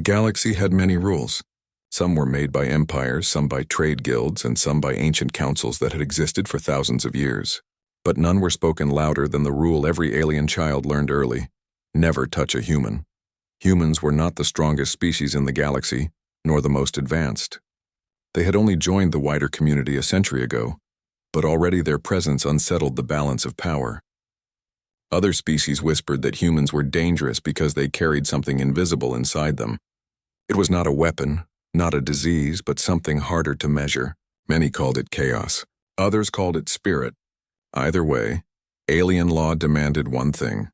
The galaxy had many rules. Some were made by empires, some by trade guilds, and some by ancient councils that had existed for thousands of years. But none were spoken louder than the rule every alien child learned early: never touch a human. Humans were not the strongest species in the galaxy, nor the most advanced. They had only joined the wider community a century ago, but already their presence unsettled the balance of power. Other species whispered that humans were dangerous because they carried something invisible inside them. It was not a weapon, not a disease, but something harder to measure. Many called it chaos. Others called it spirit. Either way, alien law demanded one thing: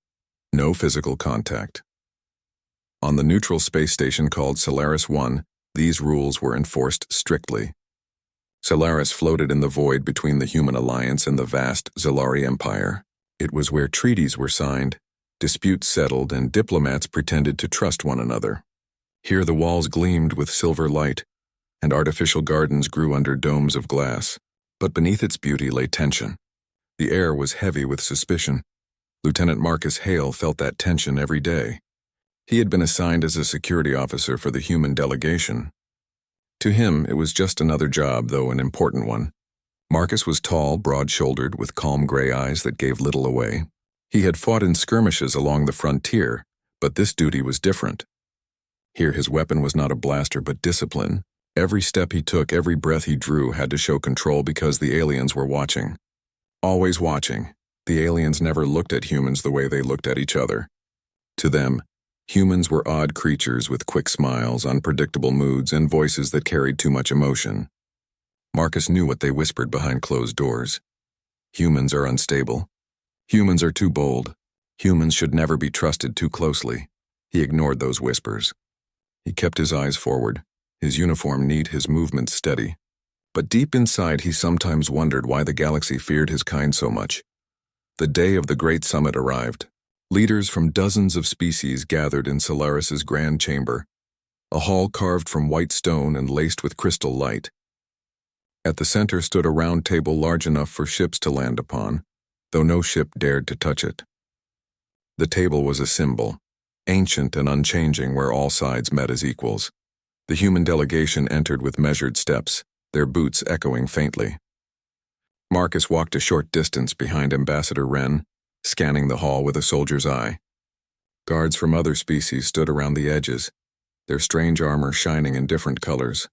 no physical contact. On the neutral space station called Solaris 1, these rules were enforced strictly. Solaris floated in the void between the human alliance and the vast Zalari Empire. It was where treaties were signed, disputes settled, and diplomats pretended to trust one another. Here the walls gleamed with silver light, and artificial gardens grew under domes of glass. But beneath its beauty lay tension. The air was heavy with suspicion. Lieutenant Marcus Hale felt that tension every day. He had been assigned as a security officer for the human delegation. To him, it was just another job, though an important one. Marcus was tall, broad-shouldered, with calm gray eyes that gave little away. He had fought in skirmishes along the frontier, but this duty was different. Here his weapon was not a blaster but discipline. Every step he took, every breath he drew had to show control because the aliens were watching. Always watching. The aliens never looked at humans the way they looked at each other. To them, humans were odd creatures with quick smiles, unpredictable moods, and voices that carried too much emotion. Marcus knew what they whispered behind closed doors. Humans are unstable. Humans are too bold. Humans should never be trusted too closely. He ignored those whispers. He kept his eyes forward, his uniform neat, his movements steady. But deep inside he sometimes wondered why the galaxy feared his kind so much. The day of the Great Summit arrived. Leaders from dozens of species gathered in Solaris's grand chamber, a hall carved from white stone and laced with crystal light. At the center stood a round table large enough for ships to land upon, though no ship dared to touch it. The table was a symbol, ancient and unchanging, where all sides met as equals. The human delegation entered with measured steps, their boots echoing faintly. Marcus walked a short distance behind Ambassador Wren, scanning the hall with a soldier's eye. Guards from other species stood around the edges, their strange armor shining in different colors.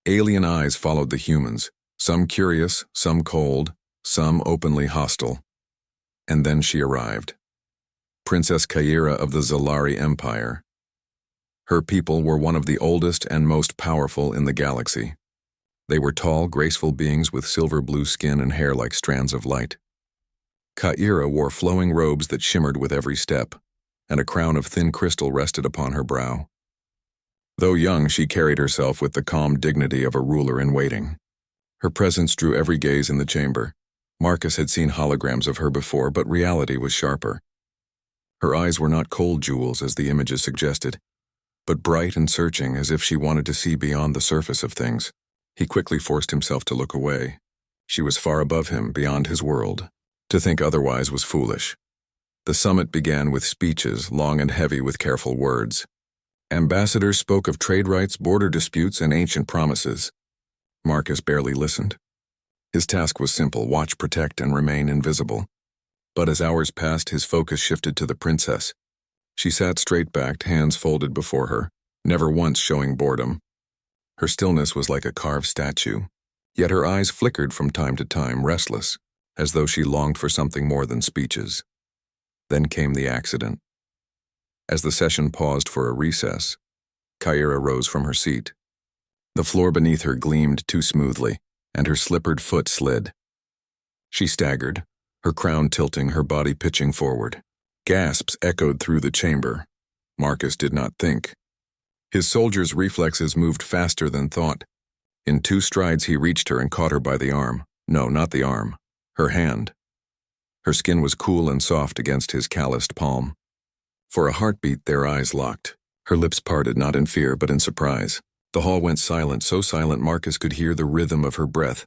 Alien eyes followed the humans, some curious, some cold, some openly hostile. And then she arrived. Princess Kyra of the Zalari Empire. Her people were one of the oldest and most powerful in the galaxy. They were tall, graceful beings with silver-blue skin and hair like strands of light. Kyra wore flowing robes that shimmered with every step, and a crown of thin crystal rested upon her brow. Though young, she carried herself with the calm dignity of a ruler in waiting. Her presence drew every gaze in the chamber. Marcus had seen holograms of her before, but reality was sharper. Her eyes were not cold jewels, as the images suggested, but bright and searching, as if she wanted to see beyond the surface of things. He quickly forced himself to look away. She was far above him, beyond his world. To think otherwise was foolish. The summit began with speeches, long and heavy with careful words. Ambassadors spoke of trade rights, border disputes, and ancient promises. Marcus barely listened. His task was simple: watch, protect, and remain invisible. But as hours passed, his focus shifted to the princess. She sat straight-backed, hands folded before her, never once showing boredom. Her stillness was like a carved statue, yet her eyes flickered from time to time, restless, as though she longed for something more than speeches. Then came the accident. As the session paused for a recess, Kyra rose from her seat. The floor beneath her gleamed too smoothly, and her slippered foot slid. She staggered, her crown tilting, her body pitching forward. Gasps echoed through the chamber. Marcus did not think. His soldier's reflexes moved faster than thought. In 2 strides he reached her and caught her by the arm. No, not the arm. Her hand. Her skin was cool and soft against his calloused palm. For a heartbeat, their eyes locked. Her lips parted, not in fear, but in surprise. The hall went silent, so silent Marcus could hear the rhythm of her breath.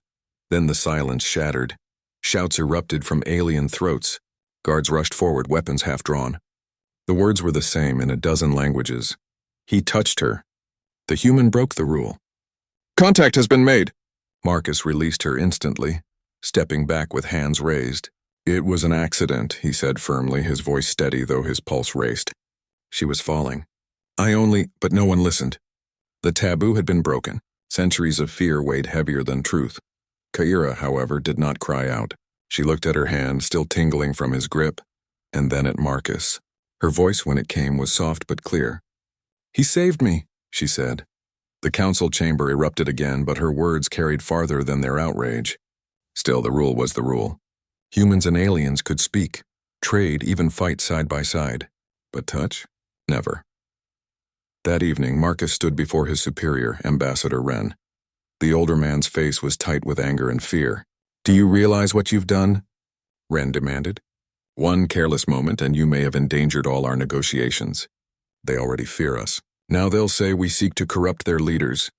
Then the silence shattered. Shouts erupted from alien throats. Guards rushed forward, weapons half drawn. The words were the same in a dozen languages. He touched her. The human broke the rule. "Contact has been made." Marcus released her instantly, stepping back with hands raised. "It was an accident," he said firmly, his voice steady though his pulse raced. She was falling. But no one listened. The taboo had been broken. Centuries of fear weighed heavier than truth. Kyra, however, did not cry out. She looked at her hand, still tingling from his grip, and then at Marcus. Her voice, when it came, was soft but clear. "He saved me," she said. The council chamber erupted again, but her words carried farther than their outrage. Still, the rule was the rule. Humans and aliens could speak, trade, even fight side by side. But touch? Never. That evening, Marcus stood before his superior, Ambassador Wren. The older man's face was tight with anger and fear. "Do you realize what you've done?" Wren demanded. "One careless moment and you may have endangered all our negotiations. They already fear us. Now they'll say we seek to corrupt their leaders."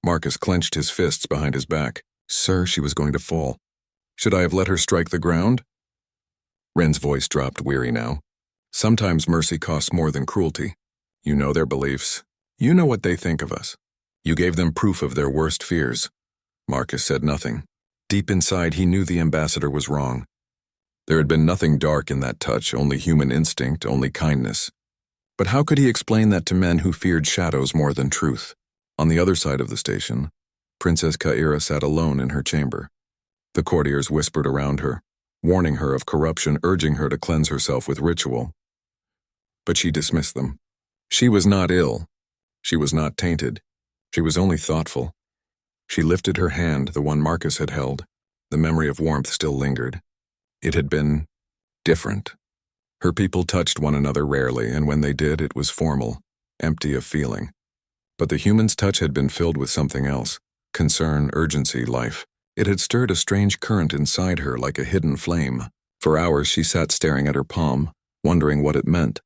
Marcus clenched his fists behind his back. "Sir," she was going to fall. "Should I have let her strike the ground?" Wren's voice dropped, weary now. "Sometimes mercy costs more than cruelty. You know their beliefs. You know what they think of us. You gave them proof of their worst fears." Marcus said nothing. Deep inside, he knew the ambassador was wrong. There had been nothing dark in that touch, only human instinct, only kindness. But how could he explain that to men who feared shadows more than truth? On the other side of the station, Princess Kyra sat alone in her chamber. The courtiers whispered around her, warning her of corruption, urging her to cleanse herself with ritual. But she dismissed them. She was not ill. She was not tainted. She was only thoughtful. She lifted her hand, the one Marcus had held. The memory of warmth still lingered. It had been different. Her people touched one another rarely, and when they did, it was formal, empty of feeling. But the human's touch had been filled with something else. Concern, urgency, life. It had stirred a strange current inside her like a hidden flame. For hours she sat staring at her palm, wondering what it meant.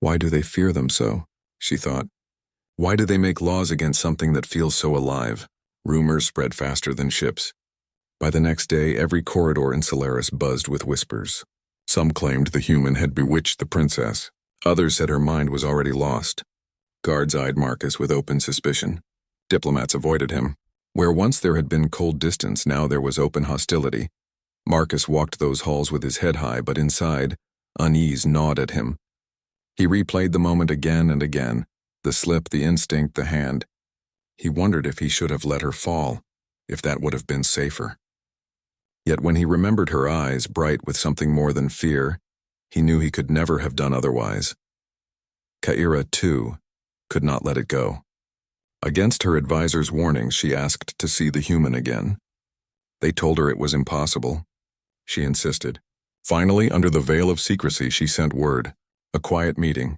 Why do they fear them so? She thought. Why do they make laws against something that feels so alive? Rumors spread faster than ships. By the next day, every corridor in Solaris buzzed with whispers. Some claimed the human had bewitched the princess. Others said her mind was already lost. Guards eyed Marcus with open suspicion. Diplomats avoided him. Where once there had been cold distance, now there was open hostility. Marcus walked those halls with his head high, but inside, unease gnawed at him. He replayed the moment again and again, the slip, the instinct, the hand. He wondered if he should have let her fall, if that would have been safer. Yet when he remembered her eyes, bright with something more than fear, he knew he could never have done otherwise. Kyra, too, could not let it go. Against her advisor's warnings, she asked to see the human again. They told her it was impossible. She insisted. Finally, under the veil of secrecy, she sent word. A quiet meeting,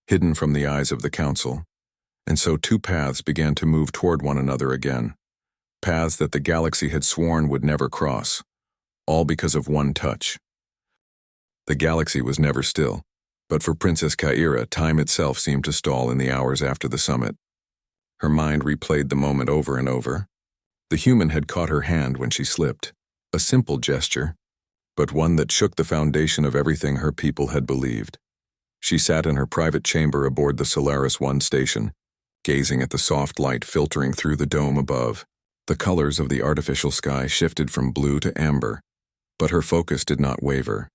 hidden from the eyes of the council. And so two paths began to move toward one another again. Paths that the galaxy had sworn would never cross. All because of one touch. The galaxy was never still, but for Princess Kyra, time itself seemed to stall in the hours after the summit. Her mind replayed the moment over and over. The human had caught her hand when she slipped. A simple gesture, but one that shook the foundation of everything her people had believed. She sat in her private chamber aboard the Solaris 1 station, gazing at the soft light filtering through the dome above. The colors of the artificial sky shifted from blue to amber, but her focus did not waver.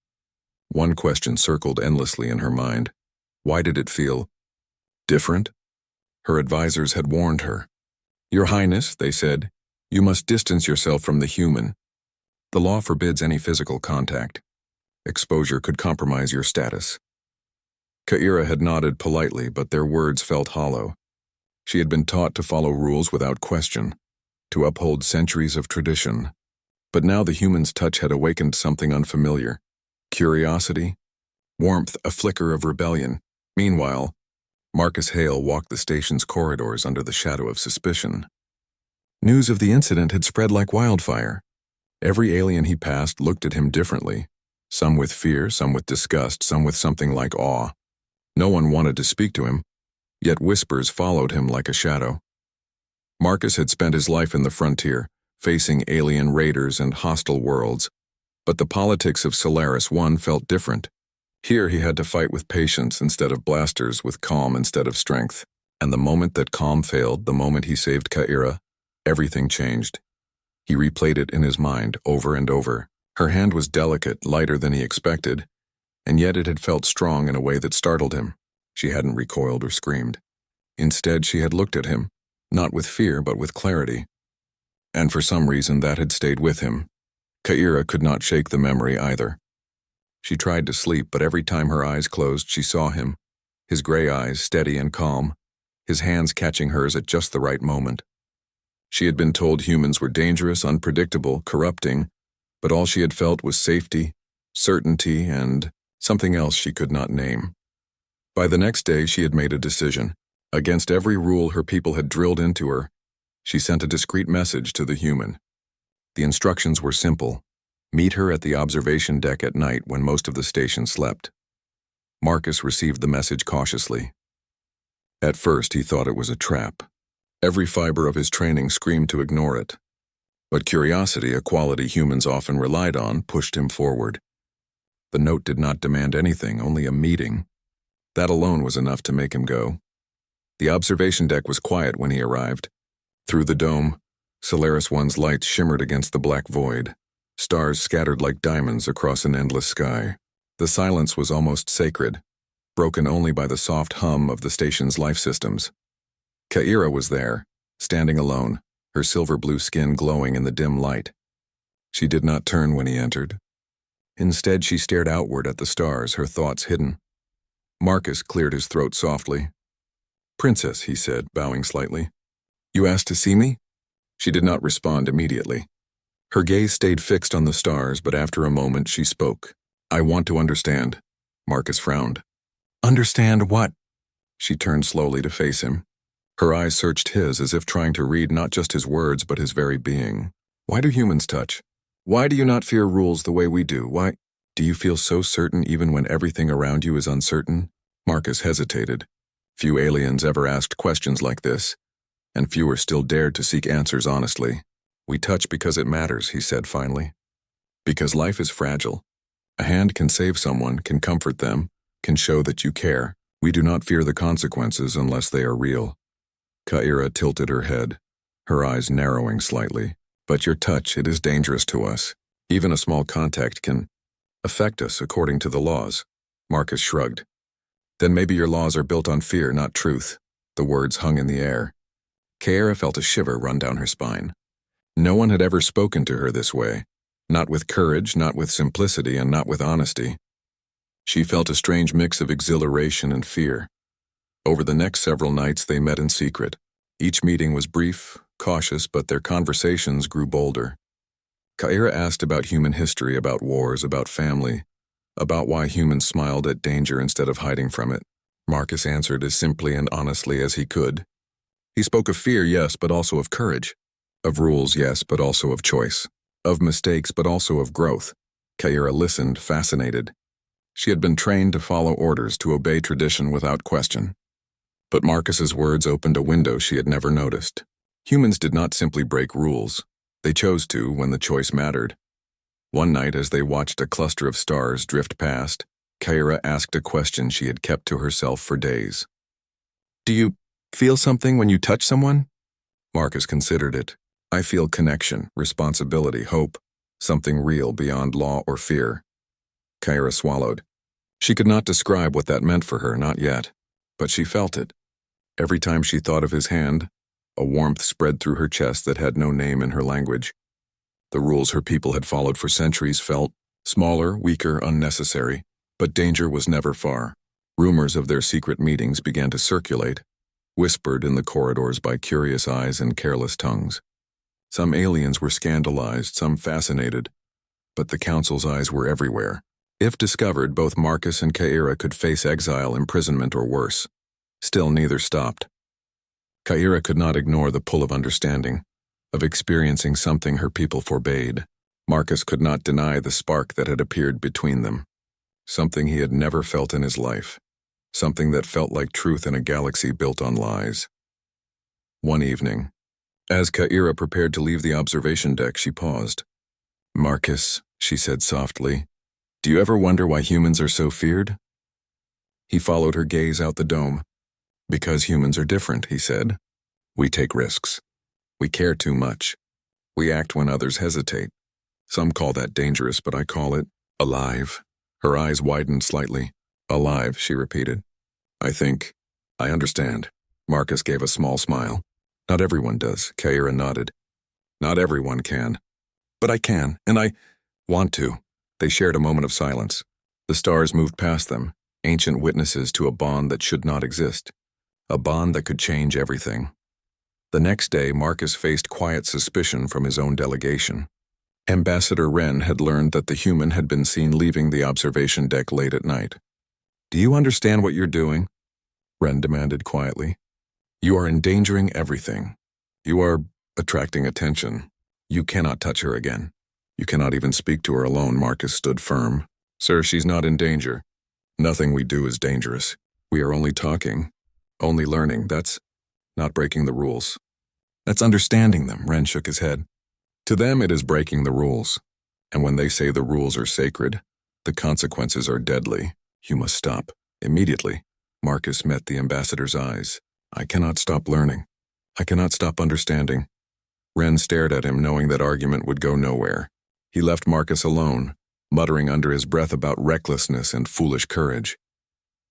One question circled endlessly in her mind. Why did it feel different? Her advisors had warned her. "Your Highness," they said, "you must distance yourself from the human. The law forbids any physical contact. Exposure could compromise your status." Kyra had nodded politely, but their words felt hollow. She had been taught to follow rules without question, to uphold centuries of tradition. But now the human's touch had awakened something unfamiliar. Curiosity, warmth, a flicker of rebellion. Meanwhile, Marcus Hale walked the station's corridors under the shadow of suspicion. News of the incident had spread like wildfire. Every alien he passed looked at him differently, some with fear, some with disgust, some with something like awe. No one wanted to speak to him, yet whispers followed him like a shadow. Marcus had spent his life in the frontier, facing alien raiders and hostile worlds, but the politics of Solaris 1 felt different. Here he had to fight with patience instead of blasters, with calm instead of strength. And the moment that calm failed, the moment he saved Kaira, everything changed. He replayed it in his mind over and over. Her hand was delicate, lighter than he expected, and yet it had felt strong in a way that startled him. She hadn't recoiled or screamed. Instead, she had looked at him, not with fear but with clarity. And for some reason that had stayed with him. Kaira could not shake the memory either. She tried to sleep, but every time her eyes closed, she saw him, his gray eyes steady and calm, his hands catching hers at just the right moment. She had been told humans were dangerous, unpredictable, corrupting, but all she had felt was safety, certainty, and something else she could not name. By the next day, she had made a decision. Against every rule her people had drilled into her, she sent a discreet message to the human. The instructions were simple. Meet her at the observation deck at night when most of the station slept. Marcus received the message cautiously. At first, he thought it was a trap. Every fiber of his training screamed to ignore it. But curiosity, a quality humans often relied on, pushed him forward. The note did not demand anything, only a meeting. That alone was enough to make him go. The observation deck was quiet when he arrived. Through the dome, Solaris One's lights shimmered against the black void. Stars scattered like diamonds across an endless sky. The silence was almost sacred, broken only by the soft hum of the station's life systems. Kaira was there, standing alone, her silver-blue skin glowing in the dim light. She did not turn when he entered. Instead, she stared outward at the stars, her thoughts hidden. Marcus cleared his throat softly. "Princess," he said, bowing slightly. "You asked to see me?" She did not respond immediately. Her gaze stayed fixed on the stars, but after a moment she spoke. "I want to understand." Marcus frowned. "Understand what?" She turned slowly to face him. Her eyes searched his as if trying to read not just his words but his very being. "Why do humans touch? Why do you not fear rules the way we do? Why do you feel so certain even when everything around you is uncertain?" Marcus hesitated. Few aliens ever asked questions like this, and fewer still dared to seek answers honestly. "We touch because it matters," he said finally. "Because life is fragile. A hand can save someone, can comfort them, can show that you care. We do not fear the consequences unless they are real." Kaira tilted her head, her eyes narrowing slightly. "But your touch, it is dangerous to us. Even a small contact can affect us according to the laws." Marcus shrugged. "Then maybe your laws are built on fear, not truth." The words hung in the air. Kaira felt a shiver run down her spine. No one had ever spoken to her this way. Not with courage, not with simplicity, and not with honesty. She felt a strange mix of exhilaration and fear. Over the next several nights they met in secret. Each meeting was brief, cautious, but their conversations grew bolder. Kaira asked about human history, about wars, about family, about why humans smiled at danger instead of hiding from it. Marcus answered as simply and honestly as he could. He spoke of fear, yes, but also of courage. Of rules, yes, but also of choice. Of mistakes, but also of growth. Kaira listened, fascinated. She had been trained to follow orders, to obey tradition without question. But Marcus's words opened a window she had never noticed. Humans did not simply break rules. They chose to when the choice mattered. One night, as they watched a cluster of stars drift past, Kaira asked a question she had kept to herself for days. "Do you feel something when you touch someone?" Marcus considered it. "I feel connection, responsibility, hope, something real beyond law or fear." Kaira swallowed. She could not describe what that meant for her, not yet, but she felt it. Every time she thought of his hand, a warmth spread through her chest that had no name in her language. The rules her people had followed for centuries felt smaller, weaker, unnecessary, but danger was never far. Rumors of their secret meetings began to circulate, whispered in the corridors by curious eyes and careless tongues. Some aliens were scandalized, some fascinated, but the council's eyes were everywhere. If discovered, both Marcus and Kaira could face exile, imprisonment, or worse. Still, neither stopped. Kaira could not ignore the pull of understanding, of experiencing something her people forbade. Marcus could not deny the spark that had appeared between them. Something he had never felt in his life. Something that felt like truth in a galaxy built on lies. One evening, as Kaira prepared to leave the observation deck, she paused. "Marcus," she said softly, "do you ever wonder why humans are so feared?" He followed her gaze out the dome. Because humans are different, he said. We take risks. We care too much. We act when others hesitate. Some call that dangerous, but I call it alive. Her eyes widened slightly. Alive, she repeated. I understand. Marcus gave a small smile. Not everyone does, Kaira nodded. Not everyone can. But I can, and I want to. They shared a moment of silence. The stars moved past them, ancient witnesses to a bond that should not exist. A bond that could change everything. The next day, Marcus faced quiet suspicion from his own delegation. Ambassador Wren had learned that the human had been seen leaving the observation deck late at night. Do you understand what you're doing? Wren demanded quietly. You are endangering everything. You are attracting attention. You cannot touch her again. You cannot even speak to her alone. Marcus stood firm. Sir, she's not in danger. Nothing we do is dangerous. We are only talking, only learning. That's not breaking the rules. That's understanding them. Wren shook his head. To them, it is breaking the rules. And when they say the rules are sacred, the consequences are deadly. You must stop. Immediately. Marcus met the ambassador's eyes. I cannot stop learning. I cannot stop understanding. Wren stared at him, knowing that argument would go nowhere. He left Marcus alone, muttering under his breath about recklessness and foolish courage.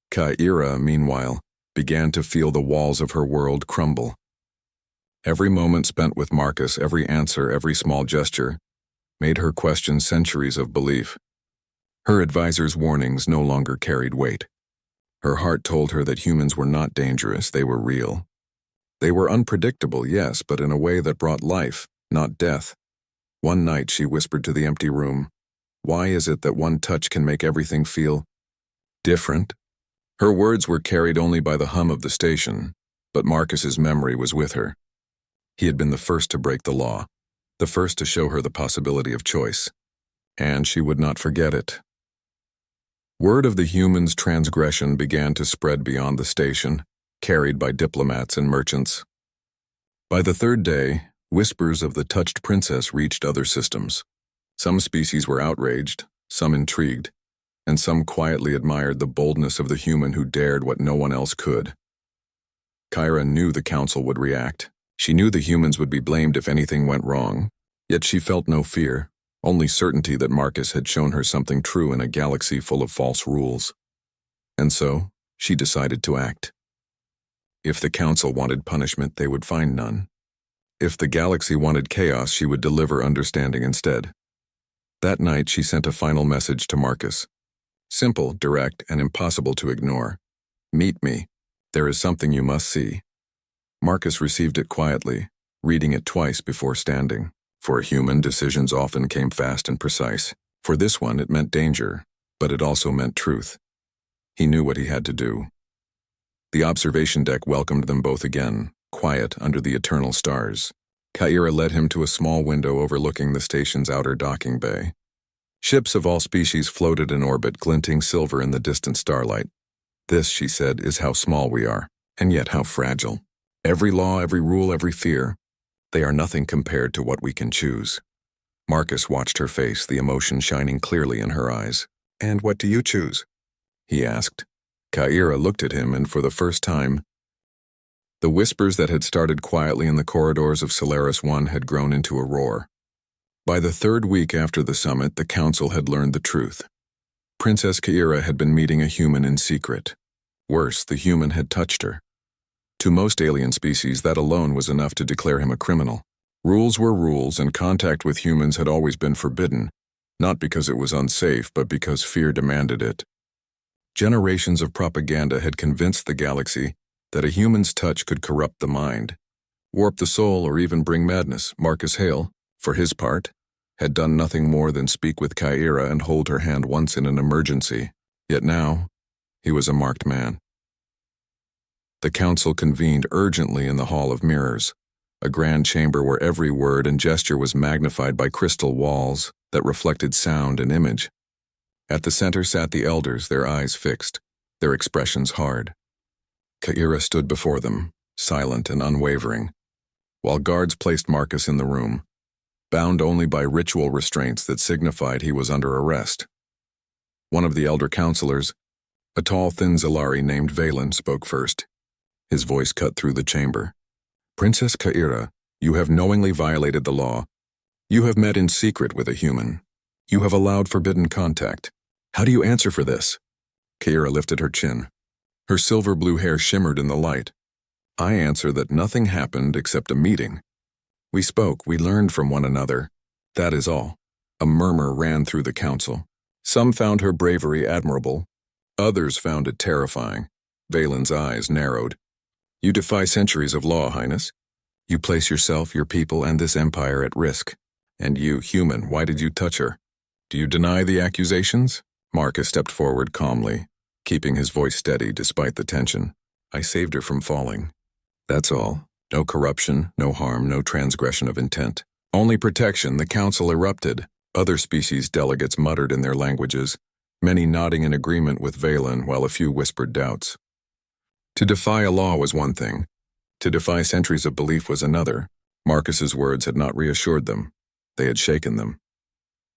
Kaira, meanwhile, began to feel the walls of her world crumble. Every moment spent with Marcus, every answer, every small gesture, made her question centuries of belief. Her advisor's warnings no longer carried weight. Her heart told her that humans were not dangerous, they were real. They were unpredictable, yes, but in a way that brought life, not death. One night she whispered to the empty room, "Why is it that one touch can make everything feel different?" Her words were carried only by the hum of the station, but Marcus's memory was with her. He had been the first to break the law, the first to show her the possibility of choice, and she would not forget it. Word of the humans' transgression began to spread beyond the station, carried by diplomats and merchants. By the third day, whispers of the touched princess reached other systems. Some species were outraged, some intrigued, and some quietly admired the boldness of the human who dared what no one else could. Kaira knew the council would react. She knew the humans would be blamed if anything went wrong, yet she felt no fear, only certainty that Marcus had shown her something true in a galaxy full of false rules. And so, she decided to act. If the council wanted punishment, they would find none. If the galaxy wanted chaos, she would deliver understanding instead. That night, she sent a final message to Marcus. Simple, direct, and impossible to ignore. Meet me. There is something you must see. Marcus received it quietly, reading it twice before standing. For a human, decisions often came fast and precise. For this one, it meant danger, but it also meant truth. He knew what he had to do. The observation deck welcomed them both again, quiet under the eternal stars. Kaira led him to a small window overlooking the station's outer docking bay. Ships of all species floated in orbit, glinting silver in the distant starlight. This, she said, is how small we are, and yet how fragile. Every law, every rule, every fear, they are nothing compared to what we can choose. Marcus watched her face, the emotion shining clearly in her eyes. And what do you choose? He asked. Kaira looked at him, and for the first time, the whispers that had started quietly in the corridors of Solaris 1 had grown into a roar. By the third week after the summit, the council had learned the truth. Princess Kaira had been meeting a human in secret. Worse, the human had touched her. To most alien species, that alone was enough to declare him a criminal. Rules were rules, and contact with humans had always been forbidden, not because it was unsafe, but because fear demanded it. Generations of propaganda had convinced the galaxy that a human's touch could corrupt the mind, warp the soul, or even bring madness. Marcus Hale, for his part, had done nothing more than speak with Kaira and hold her hand once in an emergency. Yet now, he was a marked man. The council convened urgently in the Hall of Mirrors, a grand chamber where every word and gesture was magnified by crystal walls that reflected sound and image. At the center sat the elders, their eyes fixed, their expressions hard. Kaira stood before them, silent and unwavering, while guards placed Marcus in the room, bound only by ritual restraints that signified he was under arrest. One of the elder counselors, a tall, thin Zalari named Valen, spoke first. His voice cut through the chamber. Princess Kaira, you have knowingly violated the law. You have met in secret with a human. You have allowed forbidden contact. How do you answer for this? Kaira lifted her chin. Her silver blue hair shimmered in the light. I answer that nothing happened except a meeting. We spoke, we learned from one another. That is all. A murmur ran through the council. Some found her bravery admirable. Others found it terrifying. Valen's eyes narrowed. You defy centuries of law, Highness. You place yourself, your people, and this empire at risk. And you, human, why did you touch her? Do you deny the accusations? Marcus stepped forward calmly, keeping his voice steady despite the tension. I saved her from falling. That's all. No corruption, no harm, no transgression of intent. Only protection. The council erupted. Other species delegates muttered in their languages, many nodding in agreement with Valen while a few whispered doubts. To defy a law was one thing. To defy centuries of belief was another. Marcus's words had not reassured them. They had shaken them.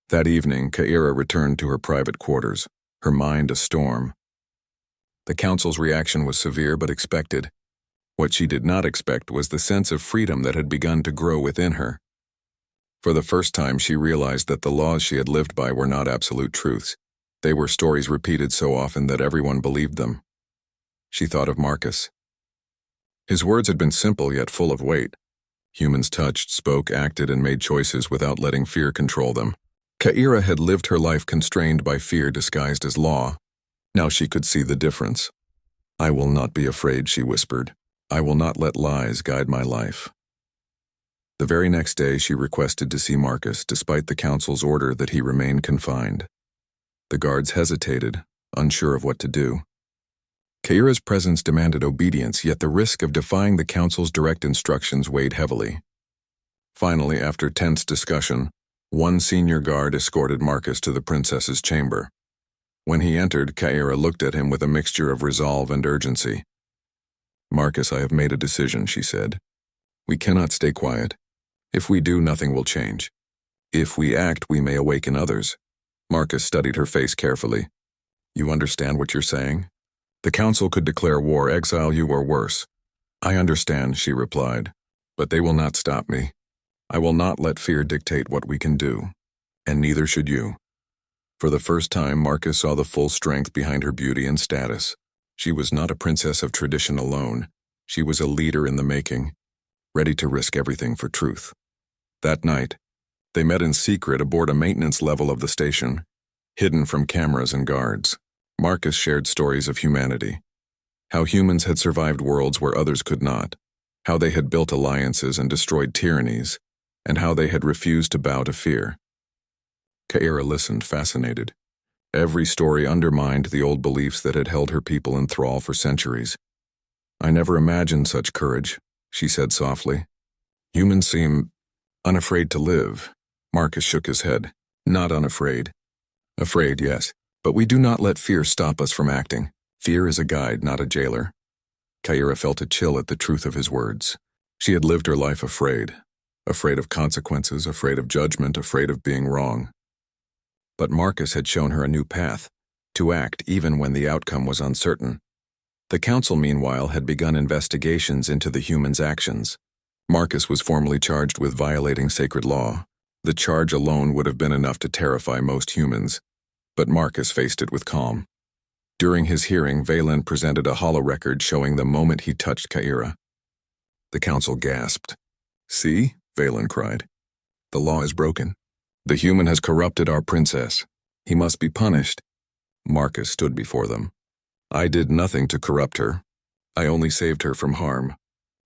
That evening, Kaira returned to her private quarters, her mind a storm. The council's reaction was severe but expected. What she did not expect was the sense of freedom that had begun to grow within her. For the first time, she realized that the laws she had lived by were not absolute truths. They were stories repeated so often that everyone believed them. She thought of Marcus. His words had been simple yet full of weight. Humans touched, spoke, acted, and made choices without letting fear control them. Kaira had lived her life constrained by fear disguised as law. Now she could see the difference. I will not be afraid, she whispered. I will not let lies guide my life. The very next day, she requested to see Marcus, despite the council's order that he remain confined. The guards hesitated, unsure of what to do. Kaira's presence demanded obedience, yet the risk of defying the council's direct instructions weighed heavily. Finally, after tense discussion, one senior guard escorted Marcus to the princess's chamber. When he entered, Kaira looked at him with a mixture of resolve and urgency. Marcus, I have made a decision, she said. We cannot stay quiet. If we do, nothing will change. If we act, we may awaken others. Marcus studied her face carefully. You understand what you're saying? The council could declare war, exile you, or worse. I understand, she replied, but they will not stop me. I will not let fear dictate what we can do, and neither should you. For the first time, Marcus saw the full strength behind her beauty and status. She was not a princess of tradition alone. She was a leader in the making, ready to risk everything for truth. That night, they met in secret aboard a maintenance level of the station, hidden from cameras and guards. Marcus shared stories of humanity, how humans had survived worlds where others could not, how they had built alliances and destroyed tyrannies, and how they had refused to bow to fear. Kaira listened, fascinated. Every story undermined the old beliefs that had held her people in thrall for centuries. I never imagined such courage, she said softly. Humans seem unafraid to live. Marcus shook his head. Not unafraid. Afraid, yes, but we do not let fear stop us from acting. Fear is a guide, not a jailer. Kaira felt a chill at the truth of his words. She had lived her life afraid. Afraid of consequences, afraid of judgment, afraid of being wrong. But Marcus had shown her a new path, to act even when the outcome was uncertain. The council, meanwhile, had begun investigations into the humans' actions. Marcus was formally charged with violating sacred law. The charge alone would have been enough to terrify most humans, but Marcus faced it with calm. During his hearing, Valen presented a holorecord showing the moment he touched Kaira. The council gasped. See? Valen cried. The law is broken. The human has corrupted our princess. He must be punished. Marcus stood before them. I did nothing to corrupt her. I only saved her from harm.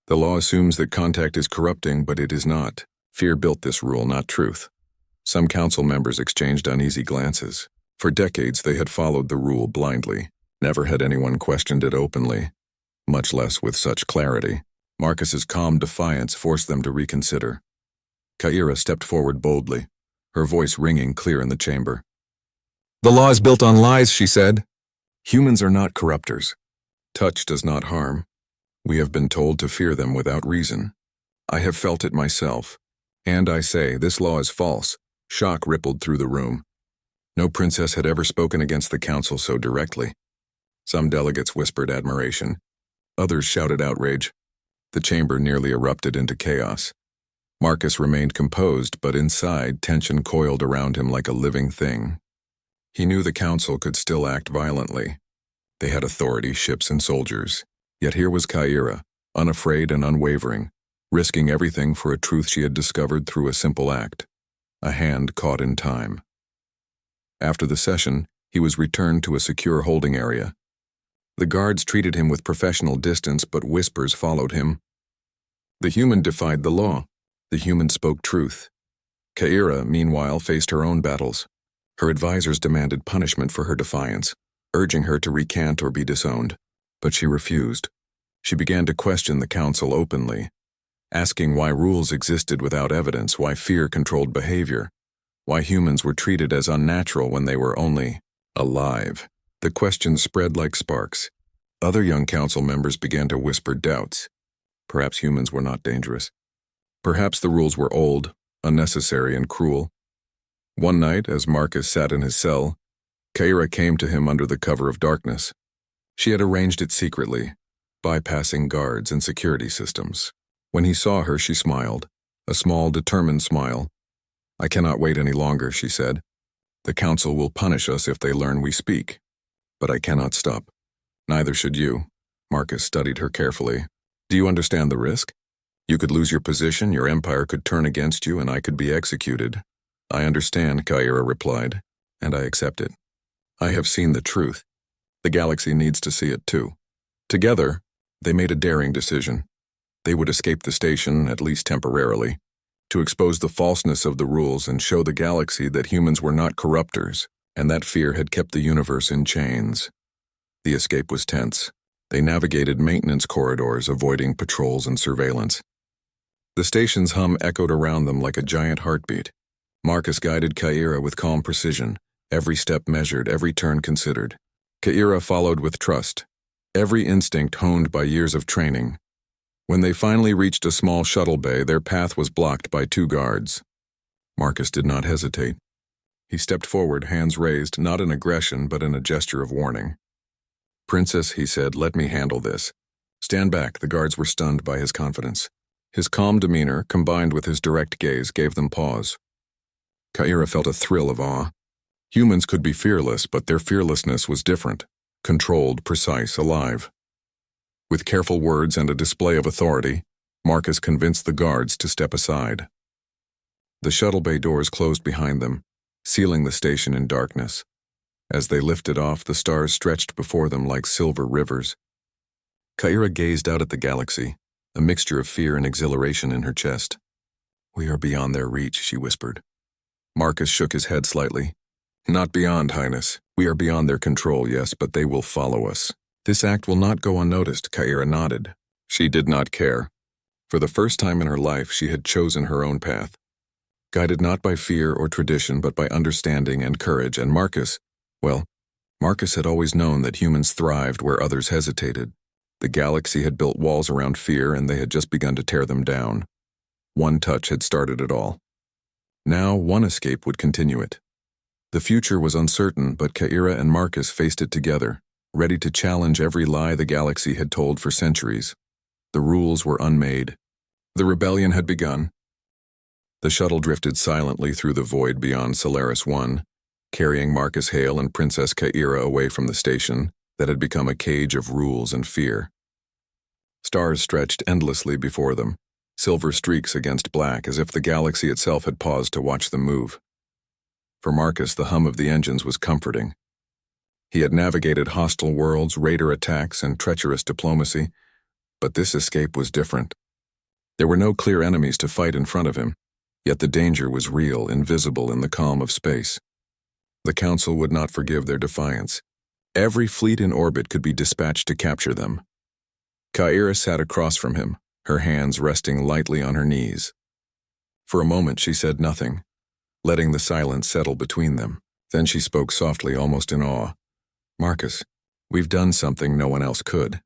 The law assumes that contact is corrupting, but it is not. Fear built this rule, not truth. Some council members exchanged uneasy glances. For decades, they had followed the rule blindly. Never had anyone questioned it openly, much less with such clarity. Marcus's calm defiance forced them to reconsider. Kaira stepped forward boldly, her voice ringing clear in the chamber. The law is built on lies, she said. Humans are not corruptors. Touch does not harm. We have been told to fear them without reason. I have felt it myself. And I say, this law is false. Shock rippled through the room. No princess had ever spoken against the council so directly. Some delegates whispered admiration. Others shouted outrage. The chamber nearly erupted into chaos. Marcus remained composed, but inside, tension coiled around him like a living thing. He knew the council could still act violently. They had authority, ships, and soldiers. Yet here was Kyra, unafraid and unwavering, risking everything for a truth she had discovered through a simple act. A hand caught in time. After the session, he was returned to a secure holding area. The guards treated him with professional distance, but whispers followed him. The human defied the law. The human spoke truth. Kyra, meanwhile, faced her own battles. Her advisors demanded punishment for her defiance, urging her to recant or be disowned. But she refused. She began to question the council openly, asking why rules existed without evidence, why fear controlled behavior, why humans were treated as unnatural when they were only alive. The questions spread like sparks. Other young council members began to whisper doubts. Perhaps humans were not dangerous. Perhaps the rules were old, unnecessary, and cruel. One night, as Marcus sat in his cell, Kyra came to him under the cover of darkness. She had arranged it secretly, bypassing guards and security systems. When he saw her, she smiled, a small, determined smile. "I cannot wait any longer," she said. "The council will punish us if they learn we speak. But I cannot stop. Neither should you." Marcus studied her carefully. "Do you understand the risk? You could lose your position, your empire could turn against you, and I could be executed." "I understand," Kyra replied, "and I accept it. I have seen the truth. The galaxy needs to see it too." Together, they made a daring decision. They would escape the station, at least temporarily, to expose the falseness of the rules and show the galaxy that humans were not corruptors, and that fear had kept the universe in chains. The escape was tense. They navigated maintenance corridors, avoiding patrols and surveillance. The station's hum echoed around them like a giant heartbeat. Marcus guided Kyra with calm precision, every step measured, every turn considered. Kyra followed with trust, every instinct honed by years of training. When they finally reached a small shuttle bay, their path was blocked by 2 guards. Marcus did not hesitate. He stepped forward, hands raised, not in aggression, but in a gesture of warning. "Princess," he said, "let me handle this." "Stand back." The guards were stunned by his confidence. His calm demeanor, combined with his direct gaze, gave them pause. Kyra felt a thrill of awe. Humans could be fearless, but their fearlessness was different. Controlled, precise, alive. With careful words and a display of authority, Marcus convinced the guards to step aside. The shuttle bay doors closed behind them, sealing the station in darkness. As they lifted off, the stars stretched before them like silver rivers. Kyra gazed out at the galaxy, a mixture of fear and exhilaration in her chest. "We are beyond their reach," she whispered. Marcus shook his head slightly. "Not beyond, Highness. We are beyond their control, yes, but they will follow us. This act will not go unnoticed." Kyra nodded. She did not care. For the first time in her life, she had chosen her own path. Guided not by fear or tradition, but by understanding and courage, and Marcus had always known that humans thrived where others hesitated. The galaxy had built walls around fear, and they had just begun to tear them down. One touch had started it all. Now, one escape would continue it. The future was uncertain, but Kyra and Marcus faced it together, ready to challenge every lie the galaxy had told for centuries. The rules were unmade. The rebellion had begun. The shuttle drifted silently through the void beyond Solaris 1, carrying Marcus Hale and Princess Kyra away from the station that had become a cage of rules and fear. Stars stretched endlessly before them, silver streaks against black, as if the galaxy itself had paused to watch them move. For Marcus, the hum of the engines was comforting. He had navigated hostile worlds, raider attacks, and treacherous diplomacy, but this escape was different. There were no clear enemies to fight in front of him, yet the danger was real, invisible in the calm of space. The Council would not forgive their defiance. Every fleet in orbit could be dispatched to capture them. Kyra sat across from him, her hands resting lightly on her knees. For a moment she said nothing, letting the silence settle between them. Then she spoke softly, almost in awe. "Marcus, we've done something no one else could.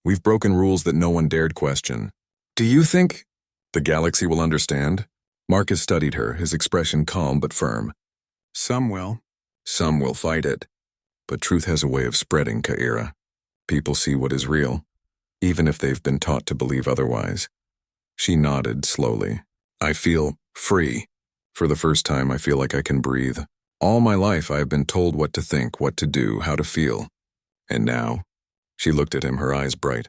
We've broken rules that no one dared question. Do you think the galaxy will understand?" Marcus studied her, his expression calm but firm. "Some will. Some will fight it. But truth has a way of spreading, Kyra. People see what is real. even if they've been taught to believe otherwise. She nodded slowly. I feel free. For the first time, I feel like I can breathe. All my life, I have been told what to think, what to do, how to feel. And now? She looked at him, her eyes bright.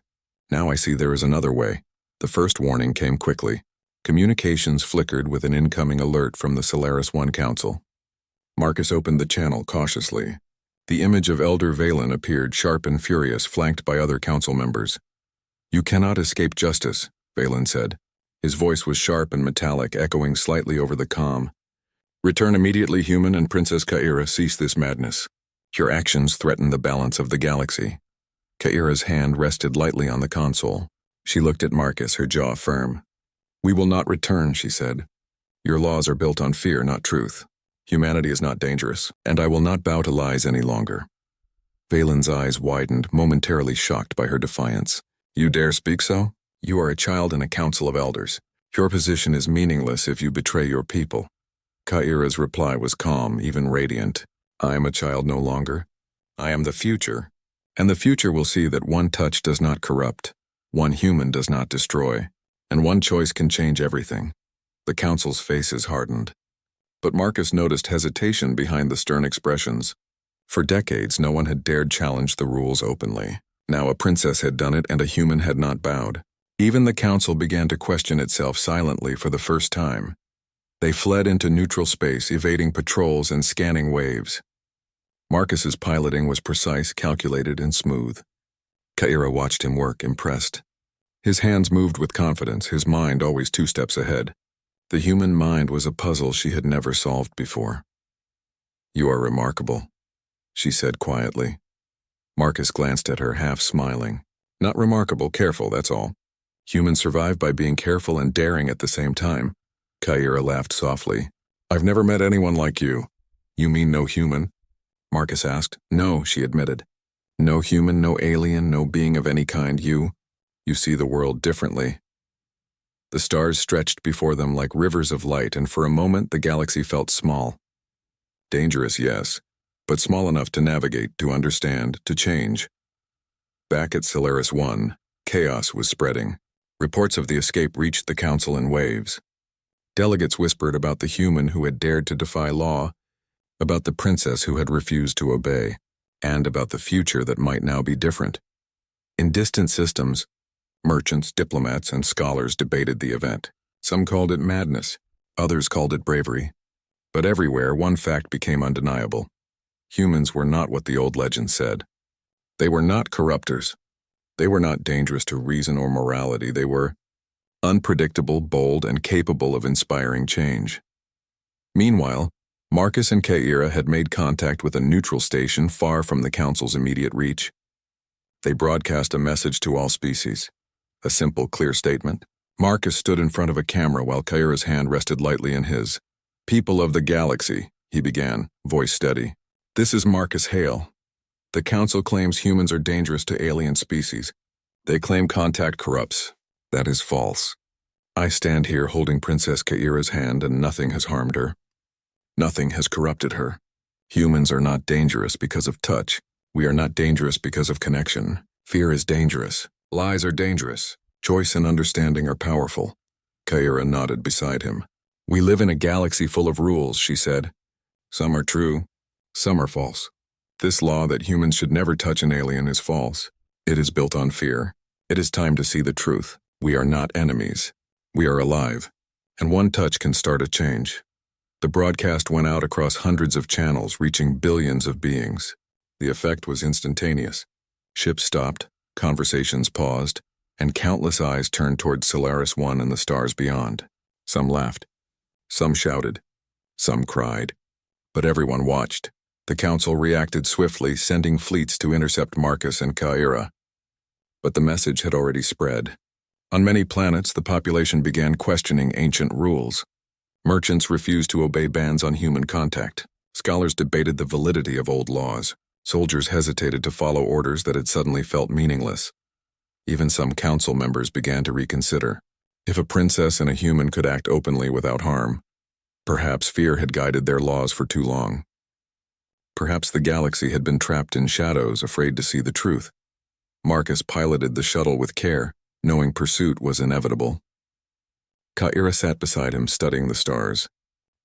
Now I see there is another way. The first warning came quickly. Communications flickered with an incoming alert from the Solaris 1 Council. Marcus opened the channel cautiously. The image of Elder Valen appeared, sharp and furious, flanked by other council members. You cannot escape justice, Valen said. His voice was sharp and metallic, echoing slightly over the comm. Return immediately, human, and Princess Kaira, cease this madness. Your actions threaten the balance of the galaxy. Kaira's hand rested lightly on the console. She looked at Marcus, her jaw firm. We will not return, she said. Your laws are built on fear, not truth. Humanity is not dangerous, and I will not bow to lies any longer. Valen's eyes widened, momentarily shocked by her defiance. You dare speak so? You are a child in a council of elders. Your position is meaningless if you betray your people. Kaira's reply was calm, even radiant. I am a child no longer. I am the future. And the future will see that one touch does not corrupt, one human does not destroy, and one choice can change everything. The council's faces hardened. But Marcus noticed hesitation behind the stern expressions. For decades, no one had dared challenge the rules openly. Now a princess had done it and a human had not bowed. Even the council began to question itself silently for the first time. They fled into neutral space, evading patrols and scanning waves. Marcus's piloting was precise, calculated, and smooth. Kaira watched him work, impressed. His hands moved with confidence, his mind always 2 steps ahead. The human mind was a puzzle she had never solved before. You are remarkable, she said quietly. Marcus glanced at her, half smiling. Not remarkable, careful, that's all. Humans survive by being careful and daring at the same time. Kaira laughed softly. I've never met anyone like you. You mean no human? Marcus asked. No, she admitted. No human, no alien, no being of any kind. You see the world differently. The stars stretched before them like rivers of light, and for a moment the galaxy felt small. Dangerous, yes, but small enough to navigate, to understand, to change. Back at Solaris 1, chaos was spreading. Reports of the escape reached the council in waves. Delegates whispered about the human who had dared to defy law, about the princess who had refused to obey, and about the future that might now be different. In distant systems, merchants, diplomats, and scholars debated the event. Some called it madness, others called it bravery. But everywhere, one fact became undeniable. Humans were not what the old legend said. They were not corruptors. They were not dangerous to reason or morality. They were unpredictable, bold, and capable of inspiring change. Meanwhile, Marcus and Kaira had made contact with a neutral station far from the council's immediate reach. They broadcast a message to all species. A simple, clear statement. Marcus stood in front of a camera while Kaira's hand rested lightly in his. People of the galaxy, he began, voice steady. This is Marcus Hale. The council claims humans are dangerous to alien species. They claim contact corrupts. That is false. I stand here holding Princess Kaira's hand, and nothing has harmed her. Nothing has corrupted her. Humans are not dangerous because of touch. We are not dangerous because of connection. Fear is dangerous. Lies are dangerous. Choice and understanding are powerful. Kaira nodded beside him. We live in a galaxy full of rules, she said. Some are true. Some are false. This law that humans should never touch an alien is false. It is built on fear. It is time to see the truth. We are not enemies. We are alive. And one touch can start a change. The broadcast went out across hundreds of channels, reaching billions of beings. The effect was instantaneous. Ships stopped, conversations paused, and countless eyes turned toward Solaris 1 and the stars beyond. Some laughed. Some shouted. Some cried. But everyone watched. The council reacted swiftly, sending fleets to intercept Marcus and Kaira. But the message had already spread. On many planets, the population began questioning ancient rules. Merchants refused to obey bans on human contact. Scholars debated the validity of old laws. Soldiers hesitated to follow orders that had suddenly felt meaningless. Even some council members began to reconsider. If a princess and a human could act openly without harm, perhaps fear had guided their laws for too long. Perhaps the galaxy had been trapped in shadows, afraid to see the truth. Marcus piloted the shuttle with care, knowing pursuit was inevitable. Ka'ira sat beside him, studying the stars.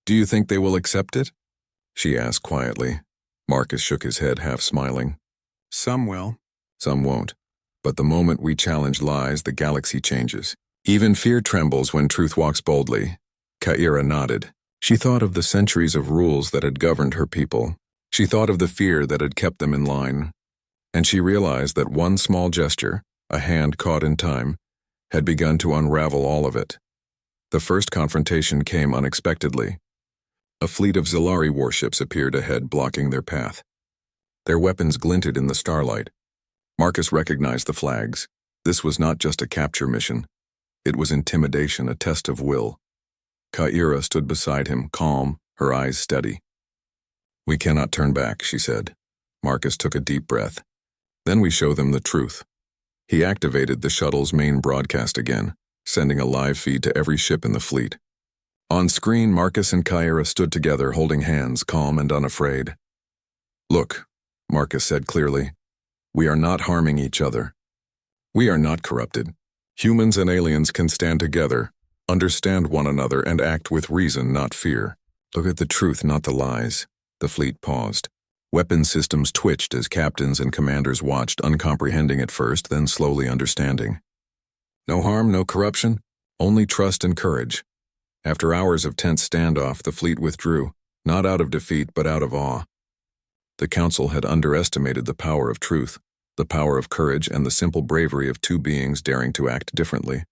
"Do you think they will accept it?" she asked quietly. Marcus shook his head, half smiling. "Some will. Some won't. But the moment we challenge lies, the galaxy changes. Even fear trembles when truth walks boldly." Ka'ira nodded. She thought of the centuries of rules that had governed her people. She thought of the fear that had kept them in line. And she realized that one small gesture, a hand caught in time, had begun to unravel all of it. The first confrontation came unexpectedly. A fleet of Zilari warships appeared ahead, blocking their path. Their weapons glinted in the starlight. Marcus recognized the flags. This was not just a capture mission. It was intimidation, a test of will. Ka'ira stood beside him, calm, her eyes steady. "We cannot turn back," she said. Marcus took a deep breath. "Then we show them the truth." He activated the shuttle's main broadcast again, sending a live feed to every ship in the fleet. On screen, Marcus and Ka'ira stood together, holding hands, calm and unafraid. "Look," Marcus said clearly, "we are not harming each other. We are not corrupted. Humans and aliens can stand together, understand one another, and act with reason, not fear. Look at the truth, not the lies." The fleet paused. Weapon systems twitched as captains and commanders watched, uncomprehending at first, then slowly understanding. No harm, no corruption, only trust and courage. After hours of tense standoff, the fleet withdrew, not out of defeat but out of awe. The Council had underestimated the power of truth, the power of courage, and the simple bravery of two beings daring to act differently.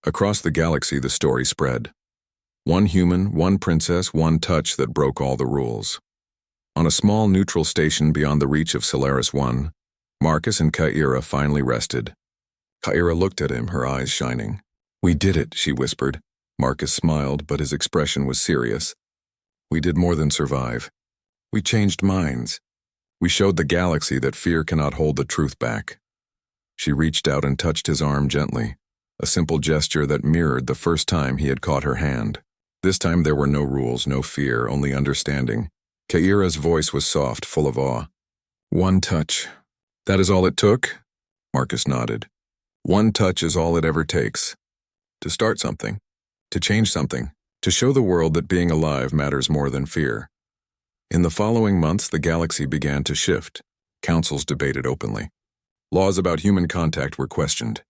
Across the galaxy, the story spread. One human, one princess, one touch that broke all the rules. On a small neutral station beyond the reach of Solaris 1, Marcus and Ka'ira finally rested. Ka'ira looked at him, her eyes shining. "We did it," she whispered. Marcus smiled, but his expression was serious. "We did more than survive. We changed minds. We showed the galaxy that fear cannot hold the truth back." She reached out and touched his arm gently, a simple gesture that mirrored the first time he had caught her hand. This time there were no rules, no fear, only understanding. Ka'ira's voice was soft, full of awe. "One touch. That is all it took?" Marcus nodded. "One touch is all it ever takes. To start something, to change something, to show the world that being alive matters more than fear." In the following months, the galaxy began to shift. Councils debated openly. Laws about human contact were questioned.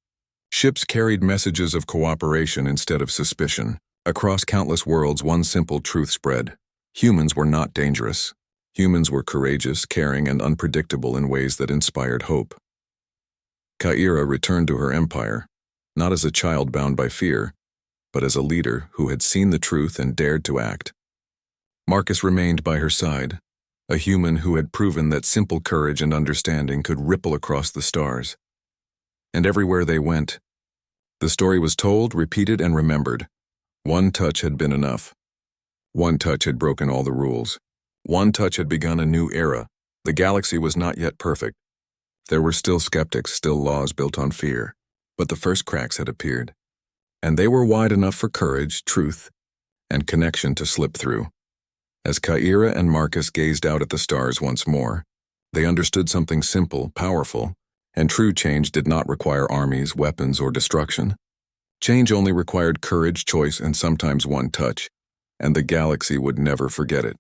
Ships carried messages of cooperation instead of suspicion. Across countless worlds, one simple truth spread. Humans were not dangerous. Humans were courageous, caring, and unpredictable in ways that inspired hope. Ka'ira returned to her empire, not as a child bound by fear, but as a leader who had seen the truth and dared to act. Marcus remained by her side, a human who had proven that simple courage and understanding could ripple across the stars. And everywhere they went, the story was told, repeated, and remembered. One touch had been enough. One touch had broken all the rules. One touch had begun a new era. The galaxy was not yet perfect. There were still skeptics, still laws built on fear. But the first cracks had appeared. And they were wide enough for courage, truth, and connection to slip through. As Ka'ira and Marcus gazed out at the stars once more, they understood something simple, powerful, and true change did not require armies, weapons, or destruction. Change only required courage, choice, and sometimes one touch, and the galaxy would never forget it.